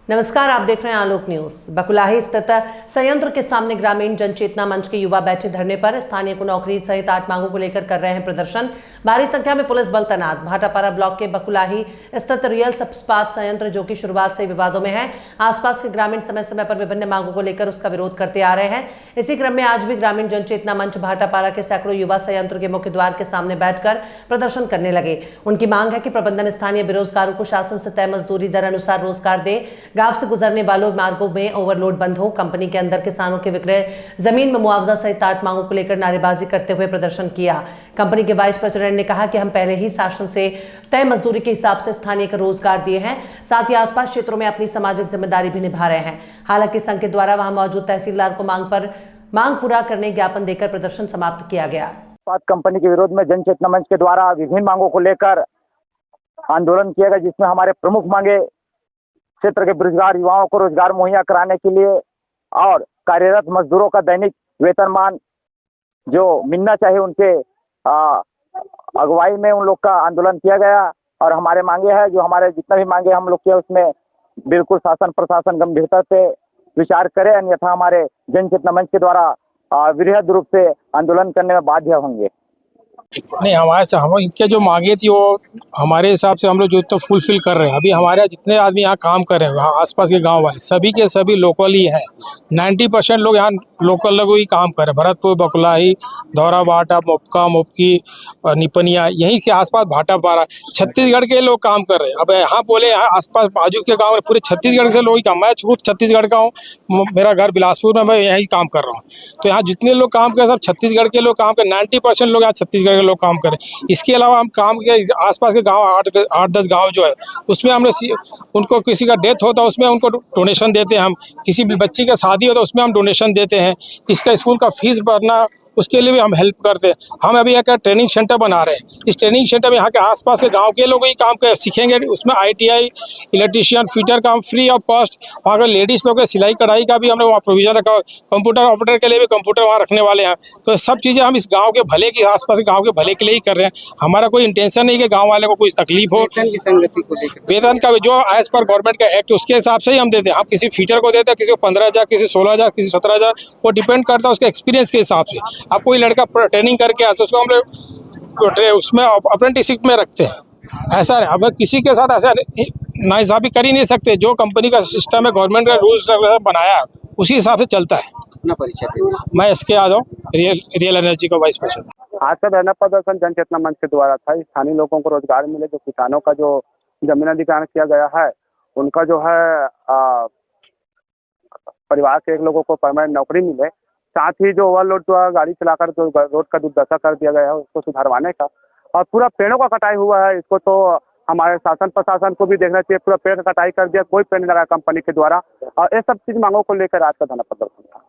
नमस्कार, आप देख रहे हैं आलोक न्यूज। बकुलाही स्थित संयंत्र के सामने ग्रामीण जनचेतना मंच के युवा बैठे धरने पर स्थानीय को नौकरी सहित 8 मांगों को लेकर कर रहे हैं प्रदर्शन। भारी संख्या में पुलिस बल तैनात। भाटापारा ब्लॉक के बकुलाही स्थित रियल इस्पात संयंत्र, जो कि शुरुआत से विवादों में है, आसपास के ग्रामीण समय समय पर विभिन्न मांगों को लेकर उसका विरोध करते आ रहे हैं। इसी क्रम में आज भी ग्रामीण जनचेतना मंच भाटापारा के सैकड़ों युवा संयंत्र के मुख्य द्वार के सामने बैठकर प्रदर्शन करने लगे। उनकी मांग है कि प्रबंधन स्थानीय बेरोजगारों को शासन से तय मजदूरी दर अनुसार रोजगार दे, गांव से गुजरने वालों मार्गों में ओवरलोड बंद हो, कंपनी के अंदर किसानों के विक्रय जमीन में मुआवजा सहित 8 मांगों को लेकर नारेबाजी करते हुए प्रदर्शन किया। कंपनी के वाइस प्रेसिडेंट ने कहा कि हम पहले ही शासन से तय मजदूरी के हिसाब से स्थानीय को रोजगार दिए हैं, साथ ही आसपास क्षेत्रों में अपनी सामाजिक जिम्मेदारी भी निभा रहे हैं। हालांकि संघ के द्वारा वहां मौजूद तहसीलदार को मांग पूरा करने ज्ञापन देकर प्रदर्शन समाप्त किया गया। कंपनी के विरोध में जनचेतना मंच के द्वारा विभिन्न मांगों को लेकर आंदोलन किया गया, जिसमें हमारे प्रमुख मांगे क्षेत्र के बेरोजगार युवाओं को रोजगार मुहैया कराने के लिए और कार्यरत मजदूरों का दैनिक वेतनमान जो मिलना चाहिए, उनके अगुवाई में उन लोग का आंदोलन किया गया। और हमारे मांगे हैं, जो हमारे जितना भी मांगे हम लोग किए, उसमें बिल्कुल शासन प्रशासन गंभीरता से विचार करे, अन्यथा हमारे जनचेतना मंच के द्वारा वृहद रूप से आंदोलन करने में बाध्य होंगे। नहीं, हमारे से हम इनके जो मांगे थी वो हमारे हिसाब से हम लोग जो तो फुलफिल कर रहे हैं। अभी हमारे जितने आदमी यहाँ काम कर रहे हैं, वहाँ आसपास के गांव वाले सभी के सभी लोकल ही हैं। 90% लोग यहाँ लोकल लोग ही काम कर रहे हैं। भरतपुर, बकुलाही, धौरा, भाटा, मोपका, मोपकी, निपनिया, यहीं के आसपास भाटापारा, छत्तीसगढ़ के लोग काम कर रहे हैं। अब यहाँ बोले यहाँ आसपास बाजू के गाँव पूरे छत्तीसगढ़ से लोग ही काम। मैं खुद छत्तीसगढ़ का हूँ, मेरा घर बिलासपुर में, मैं यहीं काम कर रहा हूँ। तो यहाँ जितने लोग काम कर रहे हैं सब छत्तीसगढ़ के लोग काम कर, 90% लोग यहाँ छत्तीसगढ़ लोग काम करें। इसके अलावा हम काम के आसपास के गांव 8-10 गांव जो है, उसमें हम उनको किसी का डेथ होता है उसमें उनको डोनेशन देते हैं। हम किसी भी बच्ची का शादी होता है उसमें हम डोनेशन देते हैं। इसका स्कूल का फीस भरना, उसके लिए भी हम हेल्प करते हैं। हम अभी एक ट्रेनिंग सेंटर बना रहे हैं। इस ट्रेनिंग सेंटर में यहाँ के आसपास के गांव के लोग ही काम कर सीखेंगे। उसमें ITI, इलेक्ट्रीशियन, फिटर का हम फ्री ऑफ कॉस्ट, वहाँ के लेडीज़ लोग के सिलाई कढ़ाई का भी हमने वहाँ प्रोविजन रखा। कंप्यूटर ऑपरेटर के लिए भी कंप्यूटर वहाँ रखने वाले हैं। तो सब चीज़ें हम इस गाँव के भले के, आसपास के गाँव के भले के लिए ही कर रहे हैं। हमारा कोई इंटेंशन नहीं कि गाँव वाले को कुछ तकलीफ हो। वेतन की संगति को लेकर, वेतन का जो एज पर गवर्नमेंट का एक्ट उसके हिसाब से ही हम देते हैं। हम किसी फीटर को देते हैं, किसी को 15,000, किसी 16,000, किसी 17,000, वो डिपेंड करता है उसके एक्सपीरियंस के हिसाब से। अब कोई लड़का ट्रेनिंग करके आता है, उसको हम लोग उसमें अप्रेंटिसशिप में रखते हैं। ऐसा है, अब किसी के साथ ऐसा नाइंसाफी कर ही नहीं सकते। जो कंपनी का सिस्टम है, गवर्नमेंट का रूल्स बनाया है, उसी हिसाब से चलता है। अपना परिचय दीजिए। मैं SK यादव, रियल एनर्जी का वाइस प्रेसिडेंट। आज का धरना प्रदर्शन जनचेतना मंच के द्वारा था। स्थानीय लोगों को रोजगार मिले, जो किसानों का जो जमीन अधिग्रहण किया गया है, उनका जो है परिवार के एक लोगों को परमानेंट नौकरी मिले, साथ ही जो ओवरलोड गाड़ी चलाकर जो रोड का दुर्दशा कर दिया गया है उसको सुधारवाने का, और पूरा पेड़ों का कटाई हुआ है, इसको तो हमारे शासन प्रशासन को भी देखना चाहिए। पूरा पेड़ का कटाई कर दिया, कोई पेड़ नहीं लगा कंपनी के द्वारा, और ये सब चीज मांगों को लेकर आज का धरना प्रदर्शन था।